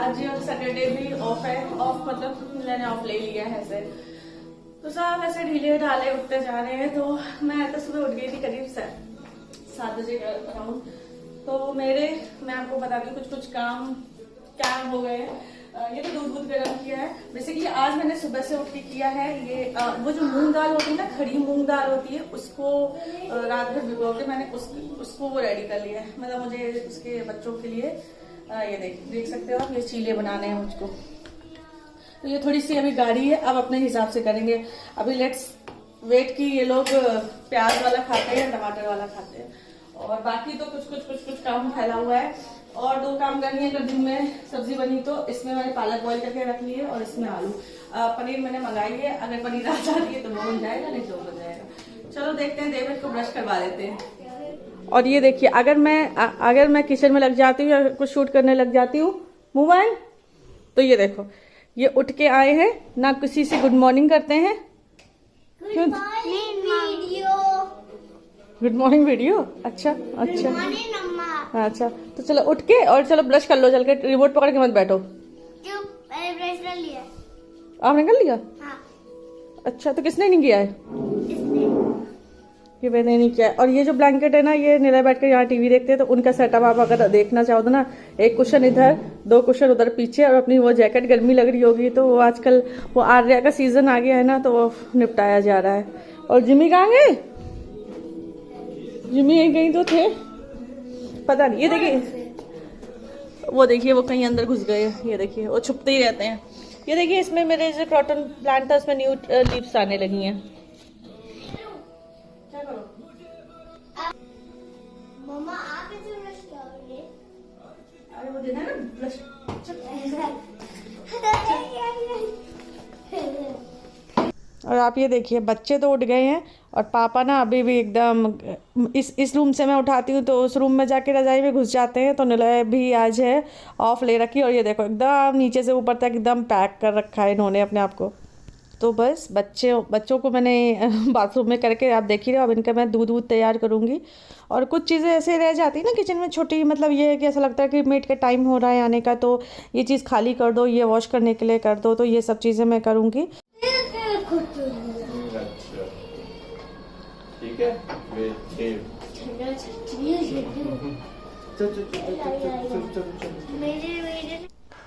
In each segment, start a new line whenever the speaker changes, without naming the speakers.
आज सैटरडे भी ऑफ है, ऑफ मतलब मैंने ऑफ ले लिया है ऐसे। तो सब ऐसे ढीले ढाले उठते जा रहे हैं। तो मैं तो सुबह उठ गई थी करीब 7 बजे अराउंड। तो मैं आपको बता दूं कुछ काम क्या हो गए हैं। ये तो दूध गर्म किया है। वैसे कि आज मैंने सुबह से उठ के किया है ये वो जो मूंग दाल होती है ना, खड़ी मूंग दाल होती है, उसको रात भर भिगो के मैंने उसको वो रेडी कर लिया है। मतलब मुझे उसके बच्चों के लिए ये देख सकते हो आप, ये चीले बनाने हैं मुझको। तो ये थोड़ी सी अभी गाढ़ी है, अब अपने हिसाब से करेंगे। अभी लेट्स वेट कि ये लोग प्याज वाला खाते हैं, टमाटर वाला खाते हैं। और बाकी तो कुछ काम फैला हुआ है। और 2 काम करनी है। अगर दिन में सब्जी बनी तो इसमें मैंने पालक बॉईल करके रख ली है और इसमें आलू। पनीर मैंने मंगाई है, अगर पनीर आ जाती है तो वो बन जाएगा, नहीं तो बन जाएगा। चलो देखते हैं, देवर को ब्रश करवा देते हैं। और ये देखिए, अगर मैं किचन में लग जाती हूँ या कुछ शूट करने लग जाती हूँ मोबाइल, तो ये देखो, ये उठ के आए हैं ना, किसी से गुड मॉर्निंग करते हैं। Good morning video. अच्छा, तो चलो उठ के और चलो ब्रश कर लो, चल के रिमोट पकड़ के मत बैठो।
ब्रश कर लिया।
आपने कर लिया?
हाँ।
अच्छा, तो किसने नहीं किया है? ये मैंने नहीं किया है। और ये जो ब्लैंकेट है ना, ये निलय बैठ कर यहाँ टीवी देखते हैं, तो उनका सेटअप आप अगर देखना चाहो तो ना, 1 कुशन इधर, 2 कुशन उधर पीछे, और अपनी वो जैकेट गर्मी लग रही होगी तो वो आजकल वो आर्या का सीजन आ गया है ना, तो वो निपटाया जा रहा है। और जिमी कहाँ गए? जिमी यहीं कहीं तो थे, पता नहीं। ये देखिए, वो देखिए, वो कहीं अंदर घुस गए हैं। ये देखिए, वो छुपते ही रहते हैं। ये देखिए, इसमें मेरे जो क्रॉटन प्लांट था उसमें न्यू लीव्स आने लगी हैं। क्या करो
मम्मा, आप इसे ब्रश करोगे?
अरे वो देना ना ब्रश। और आप ये देखिए, बच्चे तो उठ गए हैं और पापा ना अभी भी एकदम इस रूम से मैं उठाती हूँ तो उस रूम में जाके रजाई में घुस जाते हैं। तो निलय भी आज है ऑफ ले रखी, और ये देखो एकदम नीचे से ऊपर तक एकदम पैक कर रखा है इन्होंने अपने आप को। तो बस बच्चों को मैंने बाथरूम में करके, आप देख ही रहे हो, अब इनका मैं दूध तैयार करूँगी। और कुछ चीज़ें ऐसे रह जाती है ना किचन में छोटी, मतलब ये है कि ऐसा लगता है कि मेड का टाइम हो रहा है आने का, तो ये चीज़ खाली कर दो, ये वॉश करने के लिए कर दो, तो ये सब चीज़ें मैं करूँगी।
ठीक है।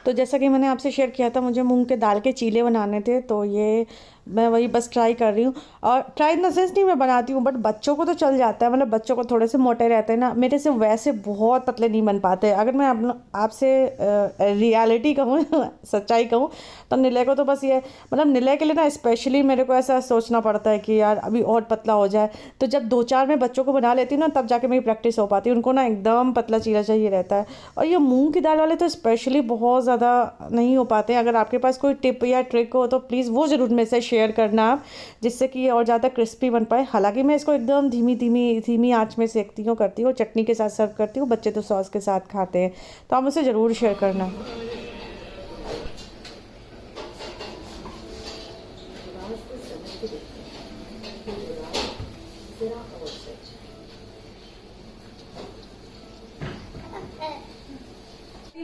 तो जैसा कि मैंने आपसे शेयर किया था, मुझे मूंग के दाल के चीले बनाने थे, तो ये मैं वही बस ट्राई कर रही हूँ। और ट्राई इन द सेंस नहीं मैं बनाती हूँ, बट बच्चों को तो चल जाता है। मतलब बच्चों को थोड़े से मोटे रहते हैं ना, मेरे से वैसे बहुत पतले नहीं बन पाते। अगर मैं आपसे रियलिटी कहूँ सच्चाई कहूँ, तो निलय को तो बस ये, मतलब निलय के लिए ना स्पेशली मेरे को ऐसा सोचना पड़ता है कि यार अभी और पतला हो जाए। तो जब 2-4 मैं बच्चों को बना लेती हूँ ना, तब जाके मेरी प्रैक्टिस हो पाती है। उनको ना एकदम पतला चीला चाहिए रहता है। और ये मूँग की दाल वाले तो स्पेशली बहुत ज़्यादा नहीं हो पाते हैं। अगर आपके पास कोई टिप या ट्रिक हो तो प्लीज़ वो ज़रूर मेरे से शेयर करना आप, जिससे कि ये और ज़्यादा क्रिस्पी बन पाए। हालांकि मैं इसको एकदम धीमी आंच में सेकती हूँ, करती हूँ, चटनी के साथ सर्व करती हूँ। बच्चे तो सॉस के साथ खाते हैं, तो आप मुझसे ज़रूर शेयर करना।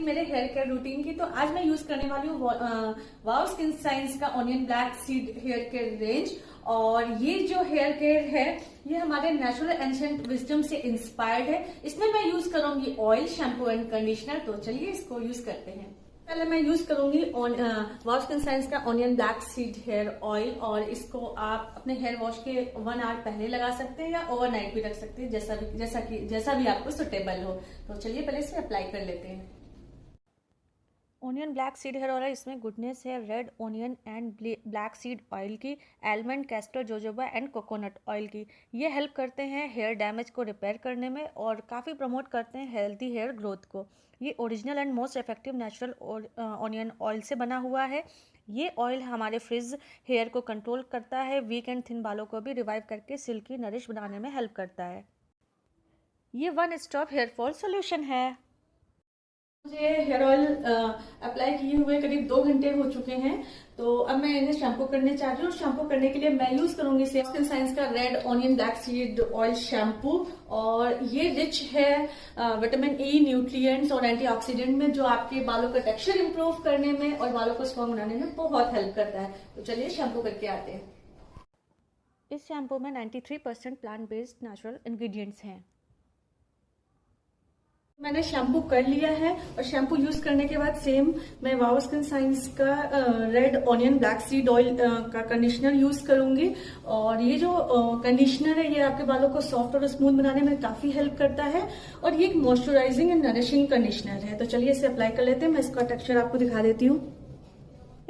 मेरे हेयर केयर रूटीन की, तो आज मैं यूज करने वाली हूँ वाव स्किन साइंस का onion black seed hair care range. और ये जो हेयर केयर है, ये हमारे नेचुरल एंशिएंट विजडम से इंस्पायर्ड है। इसमें मैं यूज करूंगी ऑयल, शैम्पू एंड कंडीशनर। तो चलिए इसको यूज करते हैं। पहले मैं यूज करूंगी वाव स्किन साइंस का onion black seed hair oil. और इसको आप अपने हेयर वॉश के 1 आवर पहले लगा सकते हैं या ओवरनाइट भी रख सकते हैं, जैसा भी आपको सुटेबल हो। तो चलिए पहले इसे अप्लाई कर लेते हैं। Onion black seed hair oil, इसमें गुडनेस है red onion and black seed oil की, almond, castor, jojoba and coconut oil की। ये हेल्प करते हैं हेयर डैमेज को रिपेयर करने में और काफ़ी प्रमोट करते हैं हेल्दी हेयर ग्रोथ को। ये original and most effective natural onion oil से बना हुआ है। ये ऑयल हमारे फ्रिज हेयर को कंट्रोल करता है, वीक एंड थिन बालों को भी रिवाइव करके सिल्की नरिश बनाने में हेल्प करता है। ये 1 स्टॉप हेयर फॉल सोल्यूशन है। मुझे हेयर ऑयल अप्लाई किए हुए करीब 2 घंटे हो चुके हैं, तो अब मैं इन्हें शैम्पू करने चाह रही हूँ। शैम्पू करने के लिए मैं यूज करूंगी स्किन साइंस का red onion black seed oil shampoo, और ये रिच है विटामिन ई, न्यूट्रिएंट्स और एंटीऑक्सीडेंट में, जो आपके बालों का टेक्सचर इंप्रूव करने में और बालों को स्ट्रॉन्ग बनाने में बहुत हेल्प करता है। तो चलिए शैम्पू करके आते हैं। इस शैम्पू में 93% प्लांट बेस्ड नेचुरल इंग्रेडिएंट्स हैं। मैंने शैम्पू कर लिया है, और शैम्पू यूज करने के बाद सेम मैं वाओ स्किन साइंस का red onion black seed oil का कंडीशनर यूज करूंगी। और ये जो कंडीशनर है, ये आपके बालों को सॉफ्ट और स्मूथ बनाने में काफी हेल्प करता है, और ये एक मॉइस्चराइजिंग एंड नरिशिंग कंडीशनर है। तो चलिए इसे अप्लाई कर लेते हैं। मैं इसका टेक्सचर आपको दिखा देती हूँ।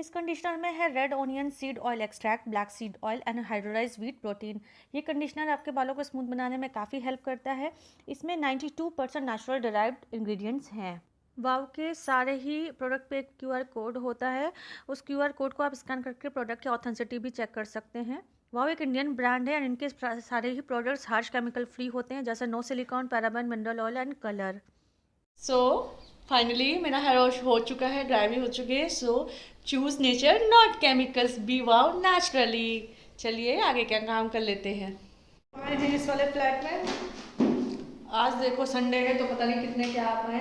इस कंडीशनर में है red onion seed oil extract, black seed oil and hydrolysed wheat protein. ये कंडीशनर आपके बालों को स्मूथ बनाने में काफ़ी हेल्प करता है। इसमें 92% नेचुरल डिराइव्ड इंग्रेडिएंट्स हैं। वाव के सारे ही प्रोडक्ट पे एक QR कोड होता है। उस QR कोड को आप स्कैन करके प्रोडक्ट की ऑथेंटिसिटी भी चेक कर सकते हैं। वाव एक इंडियन ब्रांड है, और इनके सारे ही प्रोडक्ट्स हार्श केमिकल फ्री होते हैं, जैसे no silicone, paraben, mineral oil and colour. Finally मेरा हेयर वॉश हो चुका है, ड्राई भी हो चुके हैं। Choose nature not chemicals, be wow naturally. चलिए आगे क्या काम कर लेते हैं। हमारे थे इस वाले फ्लैट में आज देखो संडे है, तो पता नहीं कितने क्या आ पाए।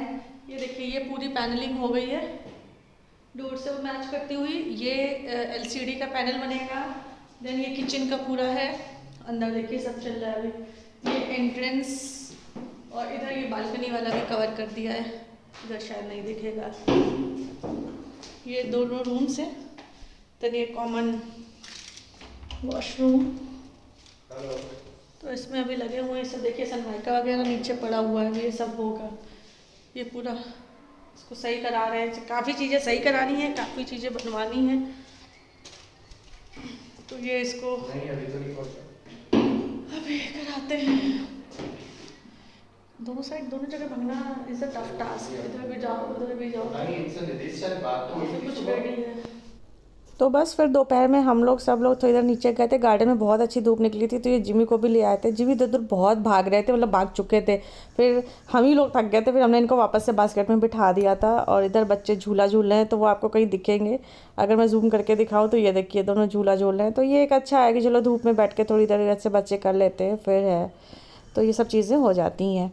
ये देखिए, ये पूरी पैनलिंग हो गई है डोर से मैच करती हुई। ये LCD का पैनल बनेगा। देन ये किचन का पूरा है, अंदर देखिए सब चल रहा है अभी। ये एंट्रेंस, और इधर ये बालकनी वाला भी कवर कर दिया है, इधर शायद नहीं दिखेगा। ये दोनों रूम्स हैं। तो ये कॉमन वॉशरूम, तो इसमें अभी लगे हुए हैं सब। देखिए सनमाइका वगैरह नीचे पड़ा हुआ है, ये सब होगा। ये पूरा इसको सही करा रहे हैं। काफ़ी चीज़ें सही करानी है, काफ़ी चीज़ें बनवानी है। तो ये इसको अभी कराते हैं। दोनों साइड, दोनों जगह भगना इज अ टफ टास्क। इधर भी जाओ, उधर भी जाओ, कुछ रेडी है। तो बस फिर दोपहर में हम लोग सब लोग तो इधर नीचे गए थे। गार्डन में बहुत अच्छी धूप निकली थी, तो ये जिमी को भी ले आए थे। जिमी इधर बहुत भाग रहे थे, मतलब भाग चुके थे। फिर हम ही लोग थक गए थे, फिर हमने इनको वापस से बास्केट में बिठा दिया था। और इधर बच्चे झूला झूल रहे हैं, तो वो आपको कहीं दिखेंगे। अगर मैं जूम करके दिखाऊँ तो ये देखिए, दोनों झूला झूल रहे हैं। तो ये एक अच्छा है कि चलो धूप में बैठ के थोड़ी देर से बच्चे कर लेते हैं, फिर है तो ये सब चीज़ें हो जाती हैं।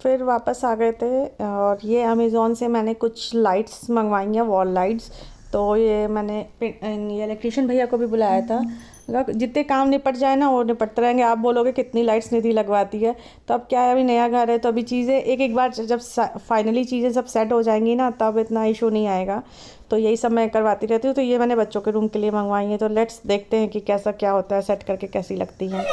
फिर वापस आ गए थे, और ये अमेज़ॉन से मैंने कुछ लाइट्स मंगवाई हैं, वॉल लाइट्स। तो ये मैंने ये इलेक्ट्रीशियन भैया को भी बुलाया था। जितने काम निपट जाए ना, वो निपटते रहेंगे। आप बोलोगे कितनी लाइट्स निधि लगवाती है। तो अब क्या है, अभी नया घर है, तो अभी चीज़ें एक बार जब फाइनली चीज़ें सब सेट हो जाएंगी ना, तब इतना इशू नहीं आएगा। तो यही सब मैं करवाती रहती हूँ। तो ये मैंने बच्चों के रूम के लिए मंगवाई है। तो लेट्स देखते हैं कि कैसा क्या होता है, सेट करके कैसी लगती हैं।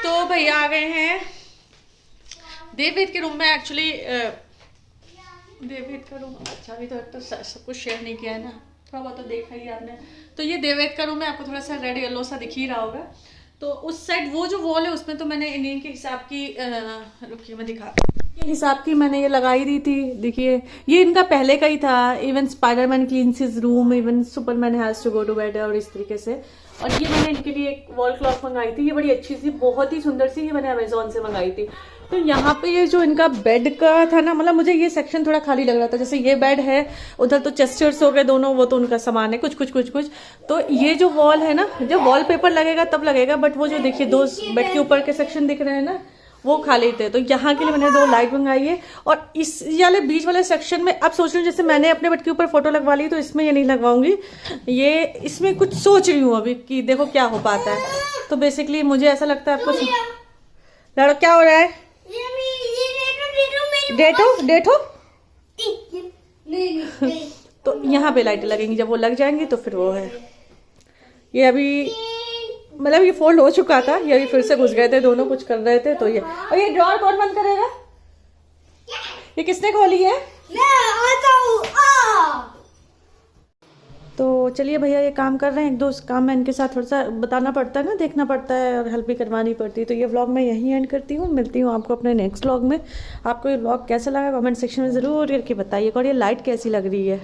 तो भैया आ गए हैं देववेद के रूम में। एक्चुअली देववेद का रूम अच्छा भी तो सब कुछ शेयर नहीं किया है ना, थोड़ा बहुत तो देखा ही आपने। तो ये देववेद का रूम है, आपको थोड़ा सा रेड येलो सा दिख ही रहा होगा। तो उस साइड वो जो वॉल है, उसमें तो मैंने इंडियन के हिसाब की रुकिए मैं दिखा के हिसाब की मैंने ये लगाई दी थी। देखिए ये इनका पहले का ही था। Even Spiderman cleans his room, even Superman has to go to bed, और इस तरीके से। और ये मैंने इनके लिए एक वॉल क्लॉक मंगाई थी। ये बड़ी अच्छी सी, बहुत ही सुंदर सी, ये मैंने अमेजोन से मंगाई थी। तो यहाँ पे ये जो इनका बेड का था ना, मतलब मुझे ये सेक्शन थोड़ा खाली लग रहा था। जैसे ये बेड है, उधर तो चेस्टर्स हो गए दोनों, वो तो उनका सामान है कुछ। तो ये जो वॉल है ना, जब वॉल पेपर लगेगा तब लगेगा, बट वो जो देखिए दो बेड के ऊपर के सेक्शन दिख रहे हैं ना, वो खाली थे। तो यहाँ के लिए मैंने 2 लाइट मंगाई है। और इस वाले बीच वाले सेक्शन में अब सोच रही हूँ, जैसे मैंने अपने बेड के ऊपर फोटो लगवा ली, तो इसमें ये नहीं लगवाऊंगी। ये इसमें कुछ सोच रही हूँ अभी कि देखो क्या हो पाता है। तो बेसिकली मुझे ऐसा लगता है, आपको लड़ो क्या हो रहा है, डेटो तो यहाँ पे लाइटें लगेंगी। जब वो लग जाएंगी तो फिर वो है। ये अभी मतलब ये फोल्ड हो चुका था, ये अभी फिर से घुस गए थे दोनों, कुछ कर रहे थे। तो ये, और ये ड्रॉर कौन बंद करेगा? ये किसने खोली है? तो चलिए भैया ये काम कर रहे हैं, एक दो काम मैं इनके साथ थोड़ा सा बताना पड़ता है ना, देखना पड़ता है और हेल्प भी करवानी पड़ती है। तो ये व्लॉग मैं यहीं एंड करती हूँ, मिलती हूँ आपको अपने नेक्स्ट व्लॉग में। आपको ये व्लॉग कैसा लगा कमेंट सेक्शन में ज़रूर करके बताइएगा, और ये लाइट कैसी लग रही है।